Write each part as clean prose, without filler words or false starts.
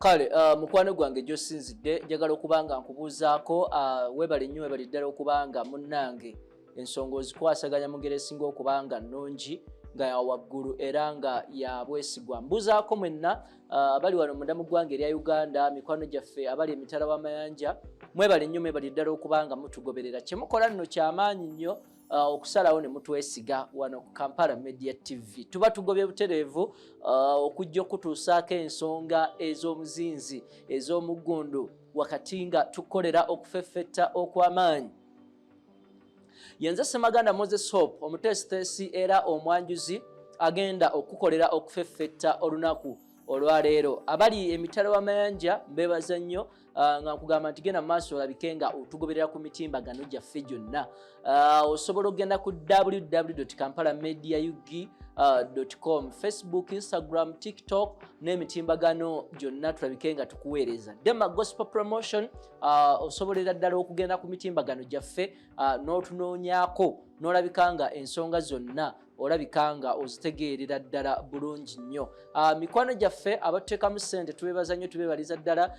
Kale mukwano gwange gy'osinzidde njagala okubanga nkubuuzaako weebale nnyo weebale ddala okubanga munnange ensonga ozikwasaganya mu ngeri esinga okubanga nnungi nga ya waggulu era nga ya bwesigwa. Mbuuzaako mwenna abali wano munda mu ggwanga erya Uganda, mikwano gyaffe abali emitala w'amayanja, mwebale nnyo mwebale ddala okubanga mutugoberera. Kye mukola nno ky'amaanyi nnyo okusalawo ne mutwesiga wano ku Kampala Media TV. Tuba tugobye butereevu okujja okutuusaako ensonga ez'omuzinzi ez'omuggundu wakati nga tukolera okufeffetta okw'amaanyi. Yenze Ssemaganda Moses Hope omuteesiteesi era omwanjuzi agenda okukolera okufeffetta olunaku olwaleero. Abali emitala w'amayanja mbeebaza nnyo nga nkugamba nti genda mu maaso olabike nga otugoberera ku mitimbagano gyaffe gyonna. Osobola okugenda ku www.kampalamediaug.com, Facebook, Instagram, TikTok n'emitimbagano gyonna tulabike nga tukuweereza. Dema Gospel Promotion osobolera ddala okugenda ku mitimbagano gyaffe n'otunoonyaako n'olabika nga ensonga zonna olabika nga ozitegeerera ddala bulungi nnyo. Mikwano gyaffe abatuteekamu ssente tubeebaza nnyo tubeebaliza ddala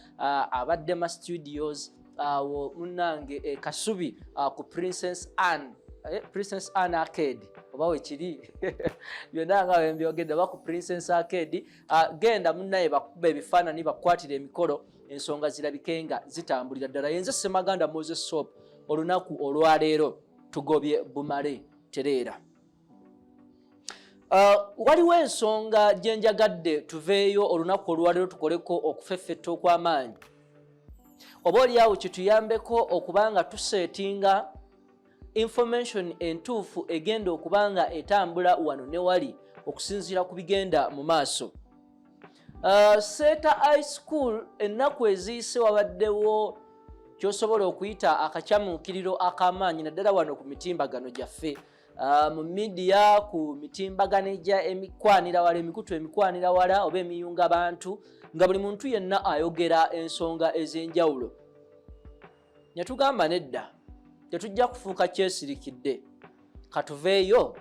abadde ma studios awo munnange Kasubi ku Princess Anne Arcade oba wekiri byonna nga bembyogedde ba ku Princess Arcade. Genda munnaye bakuba ebifaananyi bakwatira emikolo ensonga zirabike nga zitambulira ddala. Yenze Ssemaganda Moses Hope olunaku olwaleero tugobye bumale tereera. Waliwo ensonga gye njagadde tuveeyo olunaku olwaleero tukoleko okufeffetta okw'amaanyi. Oba oliawo kituyambeko okubanga tuseetinga information entuufu egenda okubanga etambula wano ne wali okusinziira ku bigenda mu maaso. Seta High School ennaku eziyise wabaddewo ky'osobola okuyita akakyamuukiriro ak'amaanyi naddala wano ku mitimbagano gyaffe. Mu media ku mitimbagano egya emikwanira wala emikutu emikwanira wala oba emiyunga bantu nga buli muntu yenna ayogera ensonga ez'enjawulo. Ne tugamba nedda tetujja kufuuka kyesirikidde, katuveeyo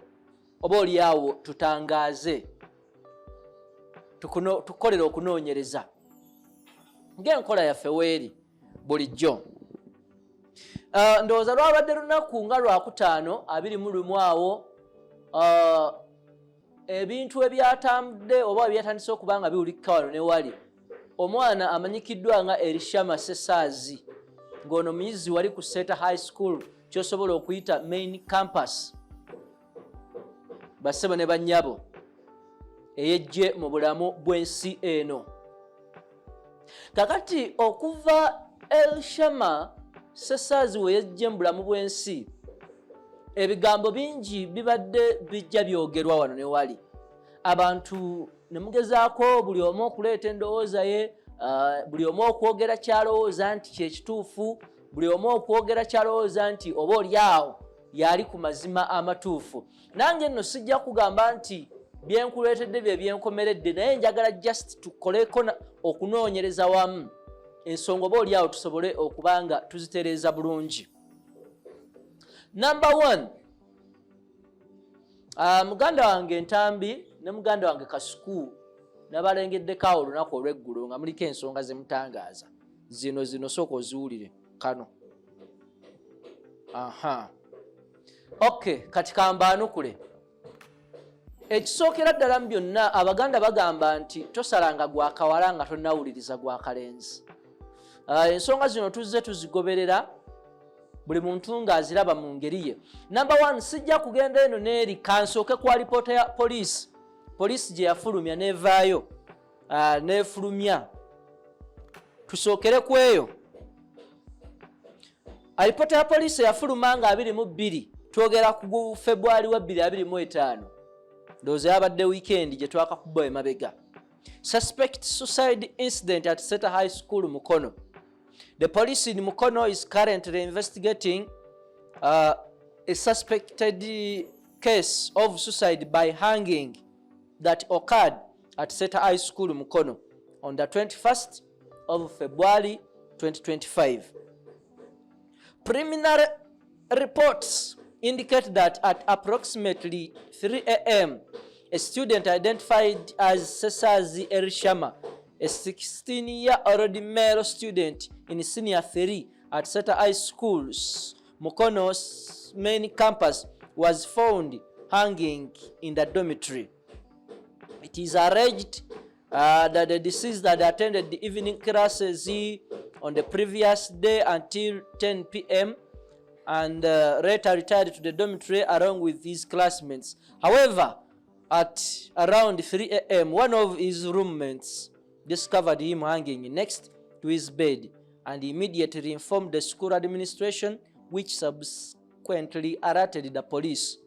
oba oliawo tutangaaze tukolera okunoonyereza ng'enkola yaffe weeri bulijjo. Ndowooza lwabadde lunaku nga Lwakutaano 21 awo ebintu ebyatambudde oba ebyatandise okuba nga biwulikika wano ne wali. Omwana amanyikiddwa nga Elishama Sesaazi ng'ono muyizi wali ku Seta High School ky'osobola okuyita main campus, bassebo ne bannyabo eyejje mu bulamu bw'ensi eno. Kakati okuva Elishama Sesaazi we yejje mu bulamu bw'ensi, ebigambo bingi bibadde bijja byogerwa wano ne wali. Abantu ne mugezaako buli omu okuleeta endowooza ye, buli omu okwogera kyalowooza nti kyekituufu, buli omu okwogera kyalowooza nti oba oliawo yali ku mazima amatuufu. Nange nno sijja kugamba nti byenkuleetedde bye byenkomeredde, naye njagala just tukoleko okunoonyereza wamu ensonga oba oliawo tusobole okubanga tuzitereeza bulungi. Number 1, muganda wange Ntambi ne muganda wange Kasuku nabalengeddeko olunaku olw'eggulu nga muliko ensonga ze mutangaaza. Zino sooka oziwulire kano. Okay, kati kambaanukule. Ekisookera ddala mu byonna Abaganda bagamba nti tosalanga gwa kawala nga tonnawuliriza gwa kalenzi. Ensonga zino tuzze tuzigoberera buli muntu ng'aziraba mu ngeri ye. Number 1, sijja kugenda eno n'eri kansooke kwa lipoota ya poliisi. Poliisi gye yafulumya n'evaayo n'efulumya. Tusookere ku eyo. Alipoota ya poliisi yafuluma nga 22 twogera ku February wa 2025. Ndowooza yabadde weekend gye twakakuba emabega. Suspect suicide incident at Seta High School Mukono. The police in Mukono is currently investigating a suspected case of suicide by hanging that occurred at Seta High School Mukono on the 21st of February 2025. Preliminary reports indicate that at approximately 3 a.m., a student identified as Sesaazi Elishama a 16-year-old male student in senior 3 at Seta High School's Mukono's main campus, was found hanging in the dormitory. It is alleged that the deceased had attended the evening classes on the previous day until 10 p.m. and later retired to the dormitory along with his classmates. However, at around 3 a.m., one of his roommates discovered him hanging next to his bed and immediately informed the school administration, which subsequently alerted the police.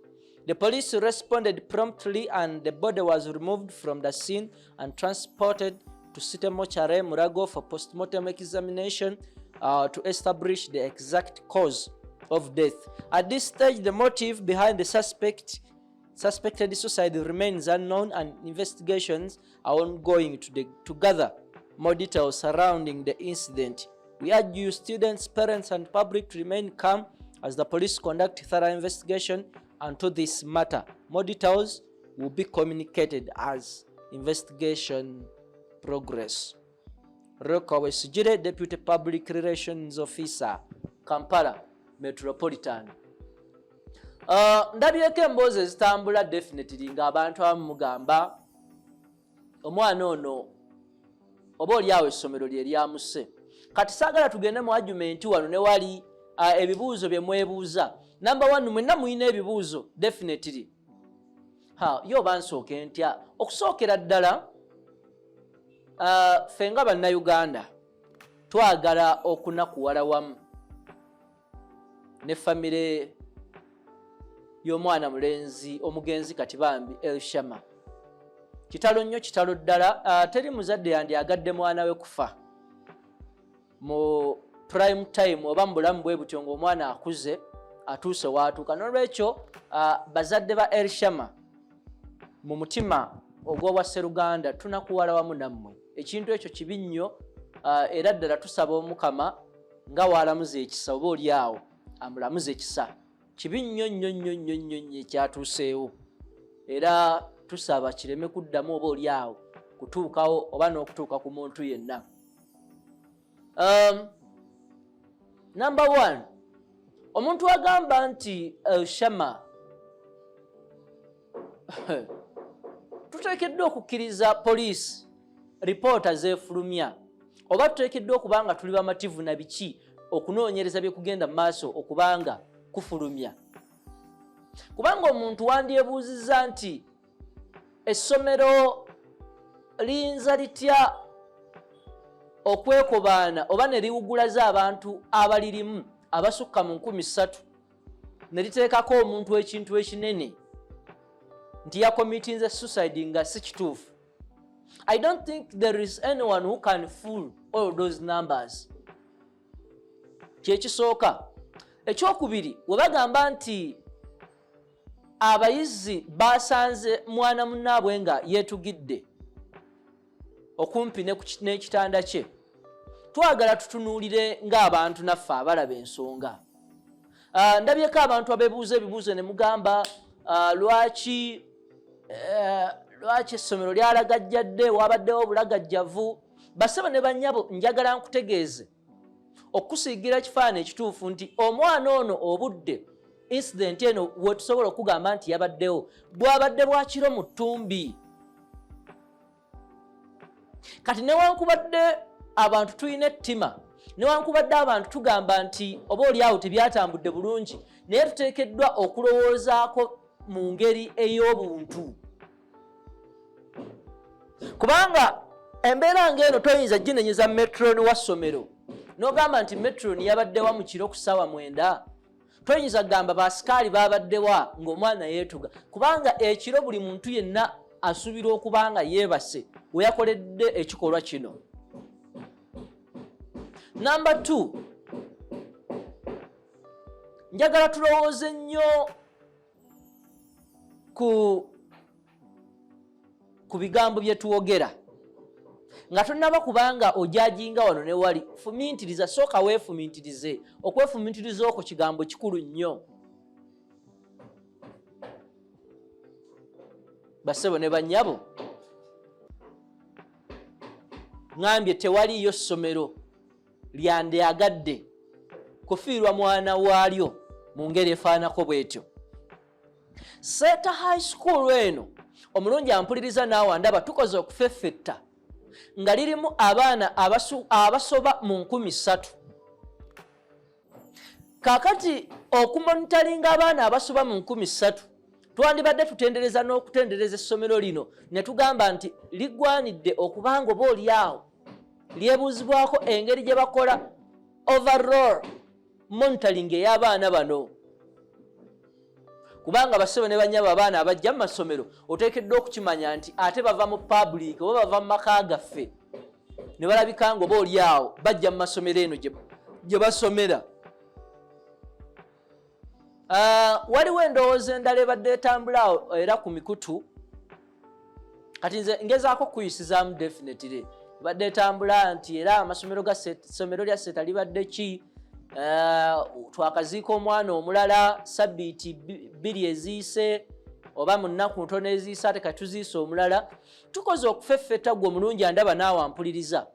The police responded promptly and the body was removed from the scene and transported to City Mortuary Mulago for post-mortem examination to establish the exact cause of death. At this stage, the motive behind the suspected suicide remains unknown and investigations are ongoing to gather more details surrounding the incident. We urge you, students, parents and public, to remain calm as the police conduct thorough investigation into this matter. More details will be communicated as investigation progress. Roka Wesijire, Deputy Public Relations Officer, Kampala Metropolitan. Ndabyeko emboozi ezitambula definitely ng'abantu abamu mugamba omwana ono oba oliawo essomero lye lyamuse. Kati saagala tugende mu argument wano ne wali ebibuuzo bye mwebuuza. Number 1, mwenna muyina ebibuuzo definitely. Yo bansooke ntya okusookera ddala ffe nga bannayuganda twagala okunakuwala wamu ne famire y'omwana mulenzi omugenzi kati bambi Elshama. Kitalo nnyo, kitalo ddala. Teri muzadde yandyagadde mwana we kufa mu prime time oba mu bulamu bwe butyo ng'omwana akuze atuuse waatuuka. N'olwekyo bazadde ba Elshama mu mutima ogw'obwa Sseruganda tunakuwala wamu nammwe. Ekintu ekyo kibi nnyo era ddala tusaba Omukama nga waalamuza ekisa oba oli awo amulamuza ekisa. Kibi nnyo nnyo nnyo nnyo nnyo nnyo ekyatuuseewo era tusaba kireme kuddamu oba oli awo kutuukawo oba n'okutuuka ku muntu yenna. Number 1, omuntu agamba nti Elshama tuteekeddwa okukkiriza poliisi ripoota zeefulumya oba tuteekeddwa okuba nga tuli bamativu na biki okunoonyereza bye kugenda mu maaso okubanga kufulumya. Kubanga omuntu wandyebuuzizza nti essomero liyinza litya okwekobaana oba ne liwugulaza abantu abalirimu abasukka mu 3,000 ne liteekako omuntu ekintu ekinene nti yakomitinze suicide nga si kituufu. I don't think there is anyone who can fool all those numbers. Kyekisooka. Ekyokubiri, we bagamba nti abayizi basanze mwana munnaabwe nga yeetugidde okumpi n'ekitanda kye, twagala tutunuulire ng'abantu naffe abalaba ensonga. Ndabyeko abantu abeebuuza ebibuuzo ne mugamba lwaki essomero lyalagajjadde, wabaddewo obulagajjavu. Basaba ne bannyabo, njagala nkutegeeze okusiigira kifaananyi ekituufu nti omwana ono obudde incident eno wetusobola okugamba nti yabaddewo bwabadde bwa kiro mu ttumbi. Kati newankubadde abantu tulina ettima, newankubadde abantu tugamba nti oba oli awo tebyatambudde bulungi, naye tuteekeddwa okulowoozaako mu ngeri ey'obuntu. Kubanga embeera ng'eno toyinza ginenyeza metroni wa ssomero n'ogamba nti metroni yabaddewa mu kiro ku ssaawa 9. Toyinza kugamba baasikaali baabaddewa ng'omwana yeetuga, kubanga ekiro buli muntu yenna asuubirwa okuba nga yeebase we yakoledde ekikolwa kino. Number 2, njagala tulowooze nnyo ku bigambo bye tuwogera nga tonnaba kubanga ojajinga wano ne wali. Fumiintiriza, sooka weefumiintirize. Okwefumiintiriza okwo kigambo kikulu nnyo. Bassebo ne bannyabo, ngambye tewaliyo ssomero lyandeyagadde kufiirwa mwana waalyo mu ngeri efaanako bw'etyo. Seeta High School eno omulungi ampuliriza naawe ndaba tukoze okufeffetta nga lirimu abaana abasoba mu 3,000. Kaakati okumonitalinga abaana abasoba mu 3,000 twandibadde tutendereza n'okutendereza essomero lino ne tugamba nti ligwanidde okubanga oba oli awo lyebuuzibwako engeri gye bakola overall monitoring ey'abaana bano. Kubanga basebe ne banyaba abaana abajja mu masomero oteekeddwa okukimanya nti ate bava mu public oba bava mu maka gaffe ne balabika nga oba oli awo bajja mu masomero eno gye basomera. Waliwo endowooza endala ebadde etambula era ku mikutu kati nze ngezaako kuyisizaamu definitely ebadde etambula nti era amasomero ga essomero lya Seeta libadde ki twakaziika omwana omulala sabbiiti 2 eziyise oba mu nnaku ntono eziyise ate kati tuziise omulala. Tukoze okufeffetta gwe omulungi andaba naawe ampuliriza.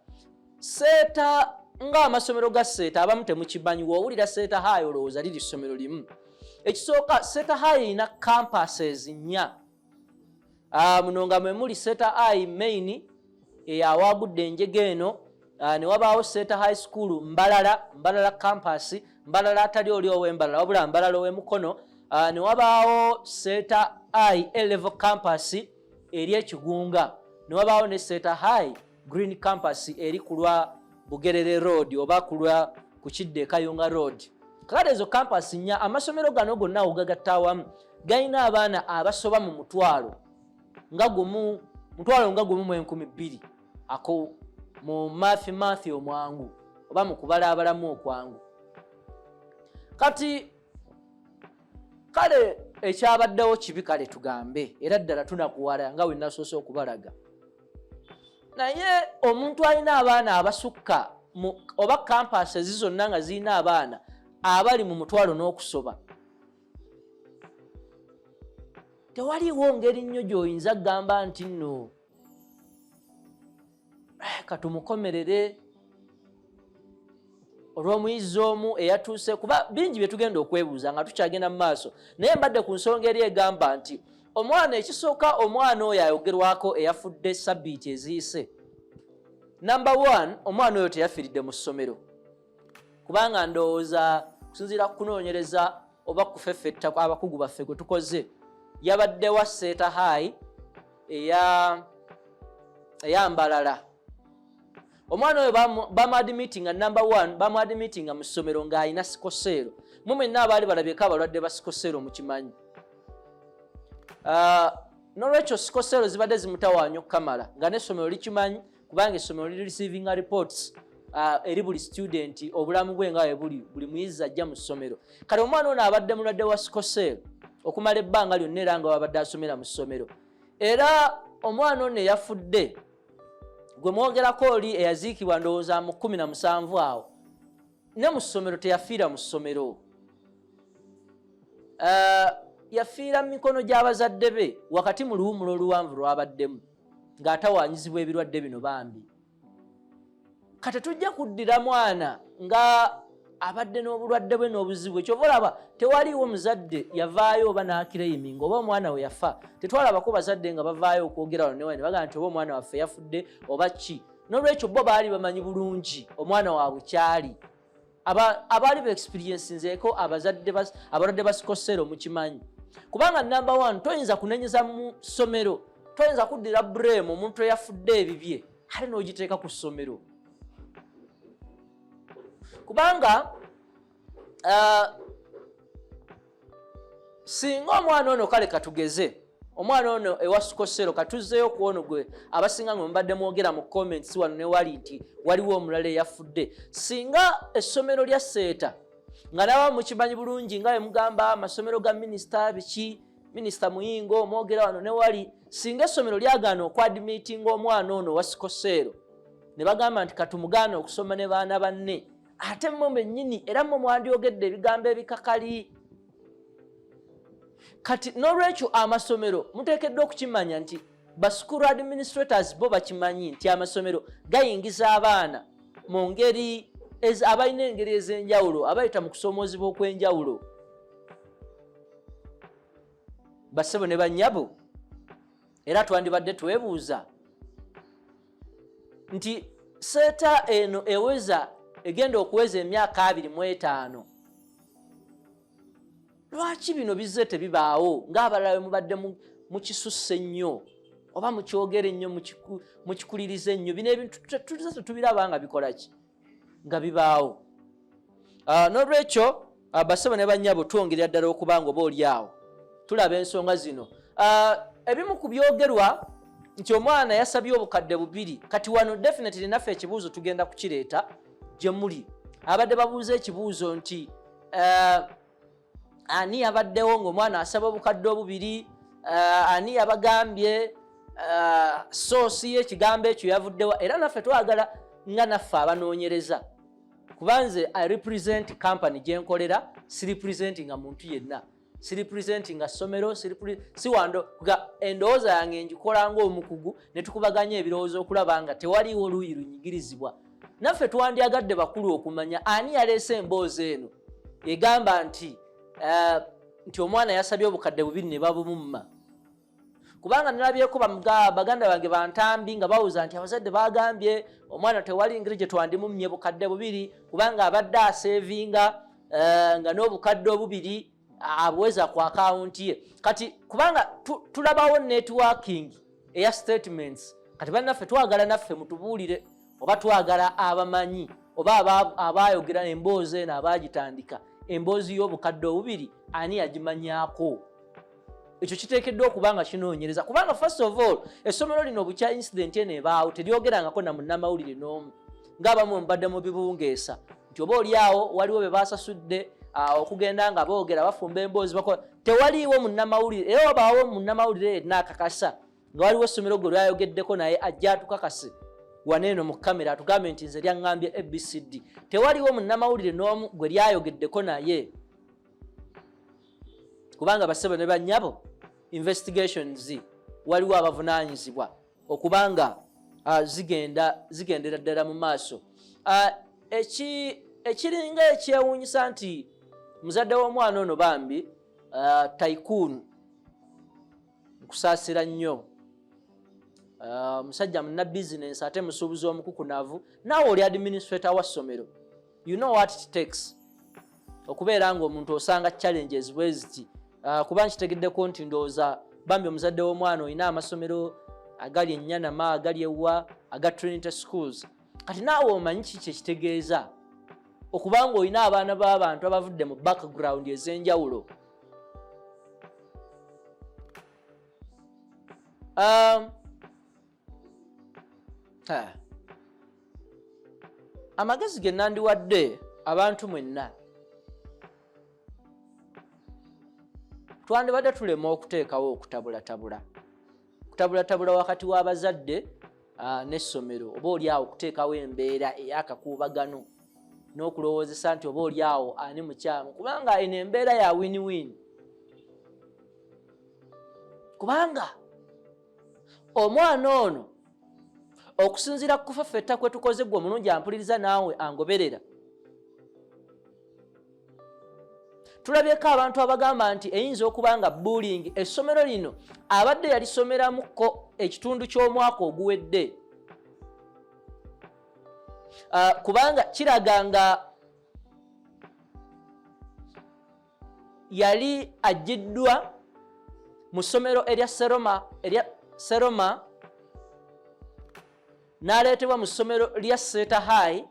Seeta ng'amasomero ga Seeta abamu temukimanyi w'owulira Seeta High olowooza liri ssomero limu. Ekisooka Seeta High erina campuses 4. Muno nga mwe muli Seeta High main eyawagudde enjege eno, ne wabaawo Seeta High School Mbalala campus, Mbalala atali oli ow'Embalala wabula Mbalala ow'Emukono, ne wabaawo Seeta High A-level campus eri ekigunga, ne wabaawo ne Seeta High Green campus eri ku lwa Bugerere Road oba ku lwa ku Kidde Kayunga Road. Kakati ezo campus 4 amasomero gano gonna ogagatta awamu galina abaana abasoba mu mutwalo nga gumu mu 2,000 ako mu mathi omwangu oba mu kubalaabalamu okwangu. Kati kale ekyabaddewo kibi kale tugambe era ddala tunakuwala nga we nasoose okubalaga. Naye omuntu alina abaana abasukka oba campus zonna nga zirina abaana abali mu mutwalo n'okusoba, tewaliwo ngeri nnyo gy'oyinza kugamba nti nno katumukomerere olw'omuyizi omu eyatuuse, kuba bingi bye tugenda okwebuuza nga tukyagenda mu maaso, naye mbadde ku nsonga eri egamba nti omwana ekisooka omwana oyo ayogerwako eyafudde sabbiiti eziyise. Number 1, omwana oyo teyafiiridde mu ssomero, kubanga ndowooza kusinziira ku kunoonyereza oba kufeffetta abakugu baffe gwe tukoze yabadde wa Seeta High eya Mbalala. Omwana oyo bamuadmittinga number 1 bamuadmittinga mu ssomero ng'alina sikoseero. Mu mwenna abaali balabyeko abalwadde ba sikoseero mukimanyi. N'olwekyo sikoseero zibadde zimutawaanya okukamala nga n'essomero likimanyi kubanga essomero liri receiving reports eri buli student obulamu bwe nga buli muyizi ajja mu ssomero. Kale omwana ono abadde mulwadde wa sikoseero okumala ebbanga lyonna era nga wabadde asomera mu ssomero. Era omwana ono eyafudde gwe mwogerako oli eyaziikibwa ndowooza mu 17 awo ne mu ssomero teyafiira mu ssomero, yafiira mu mikono gy'abazadde be wakati mu luwumulo oluwanvu lwabaddemu ng'atawaanyizibwa ebirwadde bino bambi. Kati tujja kuddira mwana nga abadde n'obulwadde bwe n'obuzibu, kyova olaba tewaliiwo muzadde yavaayo oba n'akireyiminga oba omwana we yafa. Tetwalabako bazadde nga bavaayo okwogera wano ne wano bagamba nti oba omwana waffe yafudde oba ki. N'olwekyo bo baali bamanyi bulungi omwana waabwe kyali. Abaali ba-experiencinzeeko abalwadde ba sikoseero mukimanyi. Kubanga number 1 toyinza kunenyeza mu ssomero, toyinza kuddira blame omuntu eyafudde ebibye ate n'ogiteeka ku ssomero. Kubanga singa omwana ono kale katugeze omwana ono ewa sikoseero katuzzeeyo ku ono gwe abasinga nga mbadde mwogera mu comments wano ne wali nti waliwo omulala eyafudde. Singa essomero lya Seeta nga nawe mukimanyi bulungi nga mugamba amasomero ga minisita biki, minisita Muyingo mwogera wano ne wali, singa essomero lyagaana okwadmitinga omwana ono wa sikoseero ne bagamba nti katumugaana okusoma ne baana banne, ate mmwe bennyini era mmwe mwandyogedde ebigambo ebikakali. Kati n'olwekyo amasomero muteekeddwa okukimanya nti School administrators bo bakimanyi nti amasomero gayingiza abaana mu ngeri abalina engeri ez'enjawulo abayita mu kusomoozebwa okw'enjawulo. Bassebo ne bannyabo, era twandibadde twebuuza nti seeta eno egenda okuweza emyaka 25, lwaki bino bizze tebibaawo ng'abalala mubadde mukisusse ennyo oba mukyogere ennyo mukikulirize ennyo? Bino ebintu tuzze tetubiraba nga bikola ki nga bibaawo. N'olwekyo bassebo ne bannyabo twongerera ddala okubanga oba oli awo tulaba ensonga zino. Ebimu ku byogerwa nti omwana yasabye obukadde 2, kati wano definitely naffe ekibuuzo tugenda kukireeta gye muli. Abadde babuuza ekibuuzo nti ani yabaddewo ng'omwana asaba obukadde 2, ani yabagambye, soosi y'ekigambo ekyo yavuddewa. Era naffe twagala nga naffe abanoonyereza, kubanze I represent company gye nkolera, si representing muntu yenna, si representing ssomero, si wando endowooza yange ngikola ng'omukugu ne tukubaganya ebirowoozo okulaba nga tewaliiwo oluuyi lunyigirizibwa. Naffe twandyagadde bakulu okumanya ani yaleese emboozi eno egamba nti omwana yasabye obukadde 2 ne babumumma. Kubanga nalabyeko baganda bange bantambi nga bawuza nti abazadde bagambye omwana tewali ngeri gye twandimumye bukadde 2 kubanga abadde asevinga nga n'obukadde 2 abuweza ku akawunti ye. Kati kubanga tulabawo networking eya statements, kati bannaffe twagala naffe mutubuulire oba twagala abamanyi oba abayogera emboozi eno abagitandika emboozi y'obukadde 2 ani yagimanyaako. Ekyo kiteekeddwa okubanga kinoonyereza, kubanga first of all essomero lino bukya incident eno ebaawo teryogerangako na munnamawulire n'omu, ng'abamu mbadde mu bibungeesa nti oba oliawo waliwo be basasudde okugenda nga boogera bafumba emboozi bakola, tewaliiwo munnamawulire. Era wabaawo munnamawulire yenna akakasa nga waliwo essomero gwe lyayogeddeko naye ajja atukakase waneeno mu kamera atugambe nti nze lyaŋŋambye ABCD. Tewaliwo munnamawulire n'omu gwe lyayogeddeko naye, kubanga bassebo ne bannyabo investigations waliwo abavunaanyizibwa okubanga zigendera ddala mu maaso. Ekiringa ekyewuunyisa nti muzadde w'omwana ono bambi tycoon nkusaasira nnyo, musajja munna bizinensi ate musuubuzi omukukunavu, naawe oli administrator wa ssomero, you know what it takes okubeera ng'omuntu osanga challenges bwe ziti. Kuba nkitegeddeko nti ndowooza bambi omuzadde w'omwana olina amasomero agali Enyanama, agali ewa, aga Trinity Schools. Kati naawe omanyi kiki ekitegeeza okubanga olina abaana b'abantu abavudde mu background ez'enjawulo. Amagezi ge nandiwadde abantu mwenna, twandibadde tulema okuteekawo okutabulatabula wakati w'abazadde n'essomero, oba oliawo okuteekawo embeera ey'akakuubagano n'okulowoozesa nti oba oliawo ani mukyamu, kubanga eno embeera ya win-win. Kubanga omwana ono okusinziira ku ffeffetta kwe tukoze gwe omulungi ampuliriza naawe angoberera, tulabyeko abantu abagamba nti eyinza okuba nga bullying essomero lino abadde yalisomeramuko ekitundu ky'omwaka oguwedde, kubanga kiraga nga yali aggiddwa mu ssomero erya Seroma n'aleetebwa mu ssomero lya Seta High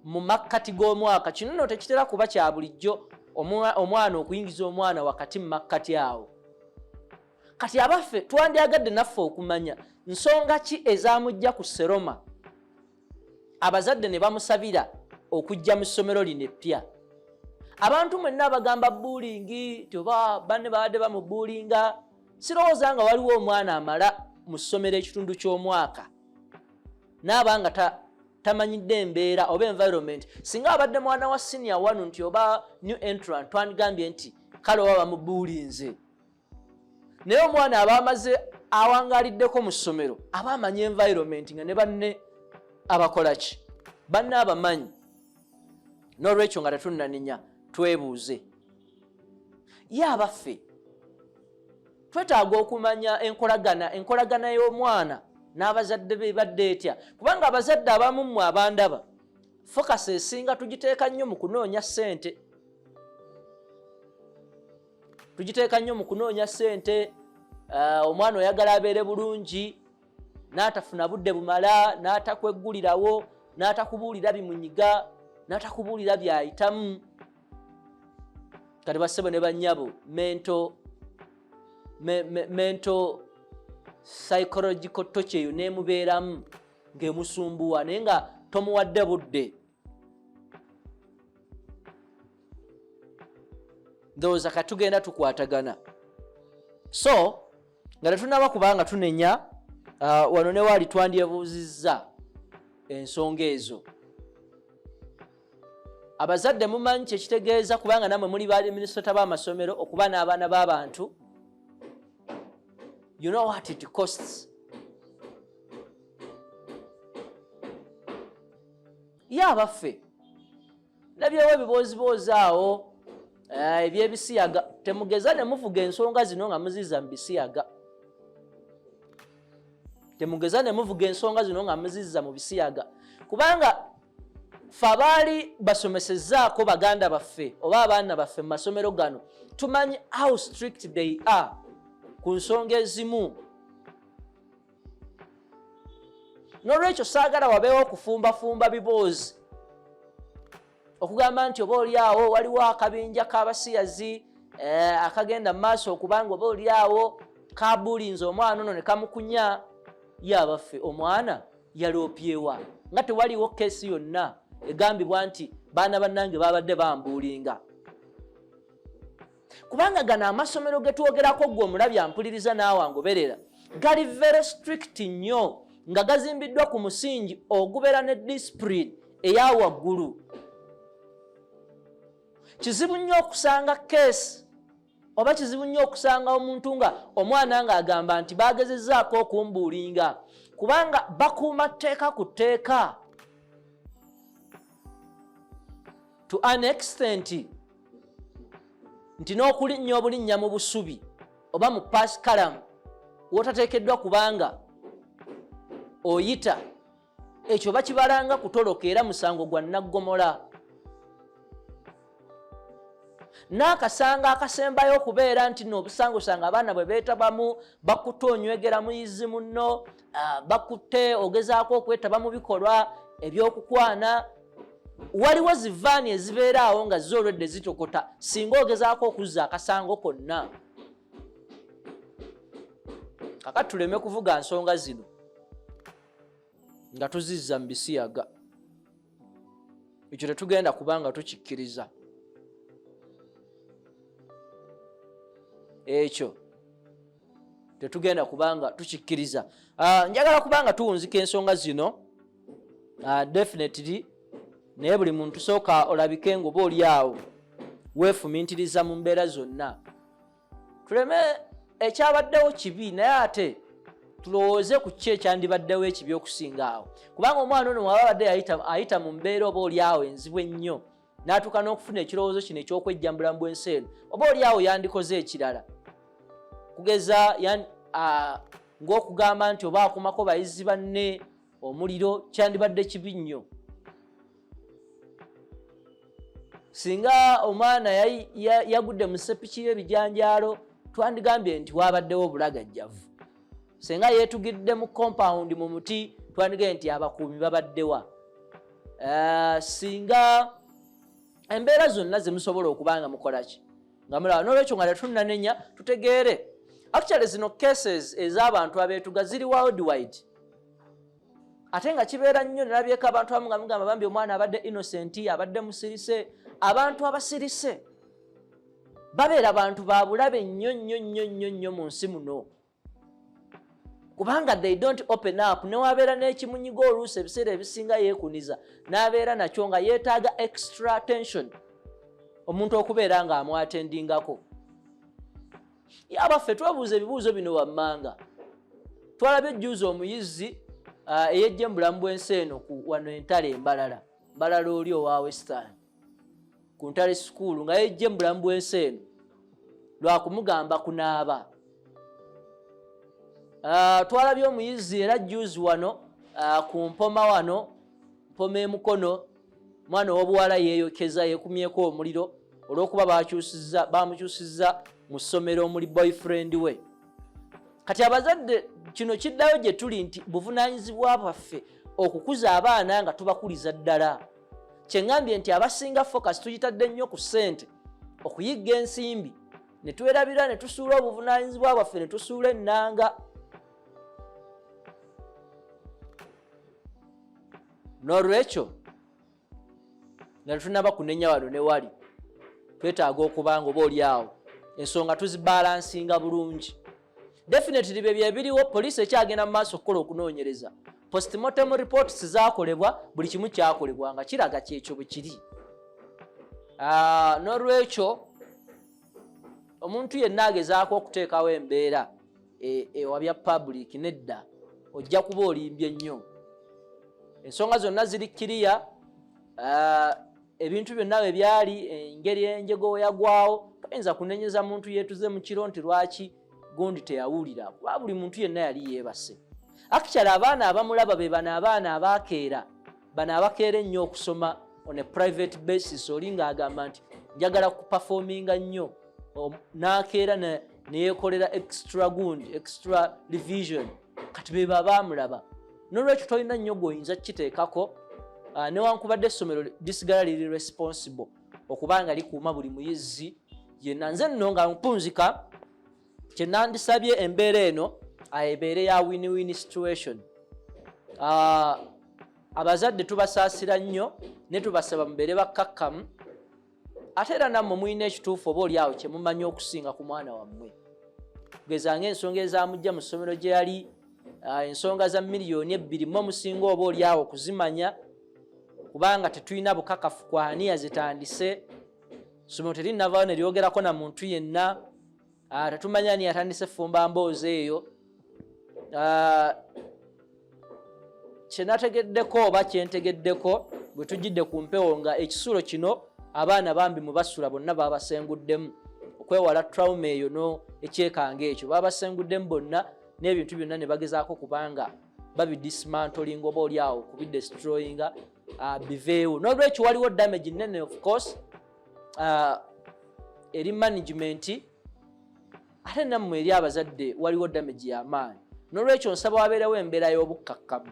mu makkati g'omwaka. Kino nno tekitera kuba kya bulijjo omwana okuyingiza omwana wakati mu makkati awo. Kati abaffe twandyagadde naffe okumanya nsonga ki ezamujja ku Seroma abazadde ne bamusabira okujja mu ssomero lino eppya. Abantu mwenna abagamba bullying nti oba banne babadde bamubulinga, sirowooza nga waliwo omwana amala mu ssomero ekitundu ky'omwaka n'aba nga tamanyidde embeera oba environment. Singa abadde mwana wa senior 1 nti oba new entrant twandigambye nti kale oba bamubulinze, naye omwana aba amaze awangaliddeko mu ssomero aba amanya environment nga ne banne abakola ki banne abamanyi. N'olwekyo nga tetunnaninya twebuuze ye abaffe twetaaga okumanya enkolagana y'omwana n'abazadde be badde etya, kubanga abazadde abamu mmwe abandaba focus esinga tugiteeka nnyo mu kunoonya ssente. Tugiteeka nnyo mu kunoonya ssente. Omwana oyagala abeere bulungi n'atafuna budde bumala, n'atakweggulirawo, n'atakubuulira bimunyiga, n'atakubuulira byayitamu. Kati bassebo ne bannyabo mental psychological torture eyo n'emubeeramu ng'emusumbuwa naye nga tomuwadde budde. Ndowooza kati tugenda tukwatagana. So nga tetunaba kubanga tunenya wano ne waali twandyebuuzizza ensonga ezo. Abazadde mumanyi kyekitegeeza kubanga namwe muli baminisita b'amasomero okuba n'abaana b'abantu. You know what it costs. Ye abaffe nabyewo ebiboozibozi awo ebyebisiyaga temugeza ne muvuga ensonga zino nga muziza mu bisiyaga. Temugeza ne muvuga ensonga zino nga muziza mu bisiyaga kubanga ffe abaali basomesezzaako baganda baffe oba abaana baffe mu masomero gano tumanyi how strict they are ku nsonga ezimu. N'olwekyo saagala wabeewo okufumbafumba biboozi okugamba nti oba oliawo waliwo akabinja k'abasiyazi akagenda mu maaso okubanga oba oliawo kabuulinze omwana ono ne kamukunya. Ye abaffe omwana yaloopyewa nga tewaliwo keesi yonna egambibwa nti baana bannange babadde bambuulinga. Kubanga gano amasomero ge twogerako gwe omulabye ampuliriza naawe angoberera gali very strict nnyo nga gazimbiddwa ku musingi ogubeera ne discipline eya waggulu. Kizibu nnyo okusanga keesi oba kizibu nnyo okusanga omuntu nga omwana ng'agamba nti bagezezzaako okumbuulinga kubanga bakuuma tteeka ku tteeka to an extent nti n'okulinnya obulinnya mu busubi oba mu pasikalamu wotateekeddwa kubanga oyita ekyo bakibalanga kutoloka era musango gwa naggomola. N'akasanga akasembayo okubeera nti n'obusango sanga abaana bwe beetabamu bakutte onywegera muyizi munno bakutte ogezaako okwetaba mu bikolwa eby'okukwana. Waliwo zivaani ezibeera awo nga zo olwedde zitokota singa ogezaako okuzza akasango konna. Kakati tuleme kuvuga nsonga zino nga tuzizza mu bisiyaga. Ekyo tetugenda kubanga tukikkiriza. Ekyo tetugenda kubanga tukikkiriza. Njagala kubanga tuwunzika ensonga zino definitely naye buli muntu sooka olabike ng'oba oli awo weefumintiriza mu mbeera zonna. Tuleme ekyabaddewo kibi naye ate tulowooze ku ki ekyandibaddewo ekibi okusinga awo kubanga omwana ono waba badde ayita mu mbeera oba oli awo enzibu ennyo n'atuuka n'okufuna ekirowoozo kino eky'okwejjambula mu bwensi eno oba oli awo yandikoze ekirala kugeza ng'okugamba nti oba akumako bayizi banne omuliro kyandibadde kibi nnyo. Singa omwana yagudde mu sepiki y'ebijanjaalo twandigambye nti wabaddewo obulagajjavu. Singa yeetugidde mu compound mu muti twandigambye nti abakuumi babaddewa. Singa embeera zonna ze musobola okubanga mukola ki nga mulaba. N'olwekyo nga tetunnanenya tutegeere actually zino cases ez'abantu abeetuga ziri worldwide ate nga kibeera nnyo nalabyeko abantu abamu nga mugamba bambi omwana abadde innocent abadde musirise. Abantu abasirise babeera bantu ba bulabe nnyo mu nsi muno kubanga they don't open up. Newabeera n'ekimunyigo oluusi ebiseera ebisinga yeekuniza n'abeera nakyo nga yeetaaga extra attention omuntu okubeera nga amwatendingako. Abaffe twebuuza ebibuuzo bino wammanga twalabye juzi omuyizi eyejje mu bulamu bw'ensi eno wano entale Mbalala oli owa Western ku Ntale School nga yejje mu bulamu bw'ensi eno lwa kumugamba kunaaba. Twalabye omuyizi era juzi wano ku Mpoma wano, Mpoma emukono, mwana w'obuwala yeeyokeza yeekumyeko omuliro olw'okuba bamukyusizza mu ssomero omuli boyfriend we. Kati abazadde kino kiddayo gye tuli nti buvunaanyizibwa bwaffe okukuza abaana nga tubakuliza ddala. Kyeŋŋambye nti abasinga focus tugitadde nnyo ku ssente, okuyigga ensimbi, ne twerabira ne tusuula obuvunaanyizibwa bwaffe ne tusuula ennanga. N'olwekyo nga tetunnaba kunenya wano ne wali, twetaaga okubanga oba oli awo ensonga tuzibalansinga bulungi. Definitely bye biriwo, poliisi ekyagenda mu maaso okukola okunoonyereza. Postmortem reports zaakolebwa, buli kimu kyakolebwa nga kiraga kyekyo bwe kiri. N'olwekyo omuntu yenna agezaako okuteekawo embeera ewabya public nedda, ojja kuba olimbye nnyo. Ensonga zonna ziri kiriya, ebintu byonna bwe byali, engeri enjego yagwawo, toyinza kunenyeza muntu yeetuze mu kiro nti lwaki gundi teyawulira, kuba buli muntu yenna yali yeebase. Actually abaana abamulaba be bano abaana abakeera, bano abakeera ennyo okusoma on a private basis, oli ng'agamba nti njagala kuperforminga nnyo, n'akeera ne yeekolera extra revision, kati be baamulaba. N'olwekyo tolina nnyo gw'oyinza kiteekako, newankubadde essomero lisigala liri responsible okubanga likuuma buli muyizi yenna. Nze nno nga mpunzika kye nandisabye embeera eno ebeere ya win-win situation. Abazadde tubasaasira nnyo ne tubasaba mubeere bakkakkamu, ate era nammwe mulina ekituufu oba oli awo kye mumanyi okusinga ku mwana wammwe. Kugeza ng'ensonga ezamujja mu ssomero gye yali, ensonga za miliyoni 2 mwe musinga oba oli awo kuzimanya, kubanga tetulina bukakafu kwa ani yazitandise. Ssomero terinnavaayo ne lyogerako na muntu yenna, tetumanya ani yatandise fumba mboozi eyo. Kyenategeddeko oba kyentegeddeko bwe tujjidde ku mpewo nga ekisulo kino abaana bambi mu basula bonna babasenguddemu okwewala trauma eyo ekyekanga ekyo, babasenguddemu bonna n'ebintu byonna ne bagezaako kubanga babidismantling oba oli awo kubidestroyinga biveewo. N'olwekyo waliwo damage nnene of course eri management, ate nammwe eri abazadde waliwo damage y'amaanyi. N'olwekyo nsaba wabeerewo embeera y'obukkakkamu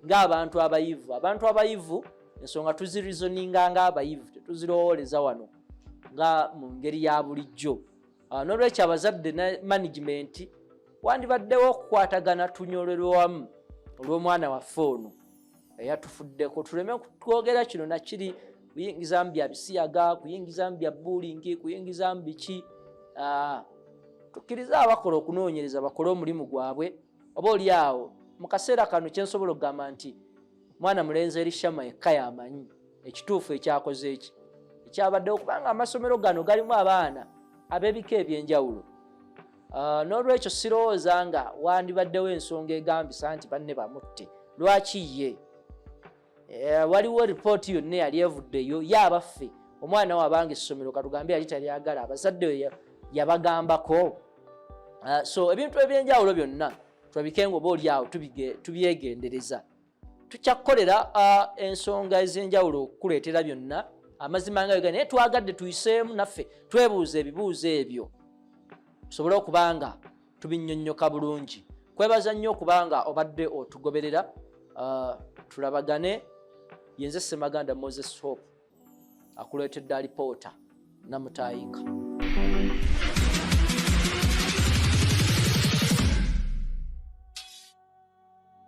ng'abantu abayivu. Abantu abayivu ensonga tuzirizoninga ng'abayivu, tetuzirowooleza wano nga mu ngeri ya bulijjo. N'olwekyo abazadde ne management wandibaddewo okukwatagana tunyolerwe wamu olw'omwana waffe ono eyatufuddeko, tuleme kwogera kino nakiri kuyingiza mu bya bisiyaga, kuyingiza mu bya bullying, kuyingiza mu biki. Tukkiriza abakola okunoonyereza bakole omulimu gwabwe. Oba oli awo mu kaseera kano kye nsobola okugamba nti mwana mulenzi Elishama yekka y'amanyi ekituufu ekyakoze eki ekyabaddewo, kubanga amasomero gano galimu abaana ab'ebika eby'enjawulo. N'olwekyo sirowooza nga wandibaddewo ensonga egambisa nti banne bamutte. Lwaki ye? Waliwo ripooti yonna yali evuddeyo y'abaffe omwana we abanga essomero katugambe yali talyagala, abazadde yabagambako. So ebintu eby'enjawulo byonna tulabikenga oba oli awo tubyegendereza. Tukyakukolera ensonga ez'enjawulo okukuleetera byonna amazima nga bwe naye twagadde tuyiseemu naffe twebuuze ebibuuzo ebyo tusobole okubanga tubinnyonnyoka bulungi. Kwebaza nnyo okubanga obadde otugoberera. Tulabagane. Yenze Ssemaganda Moses Hope akuleetedde alipoota Namutayinga.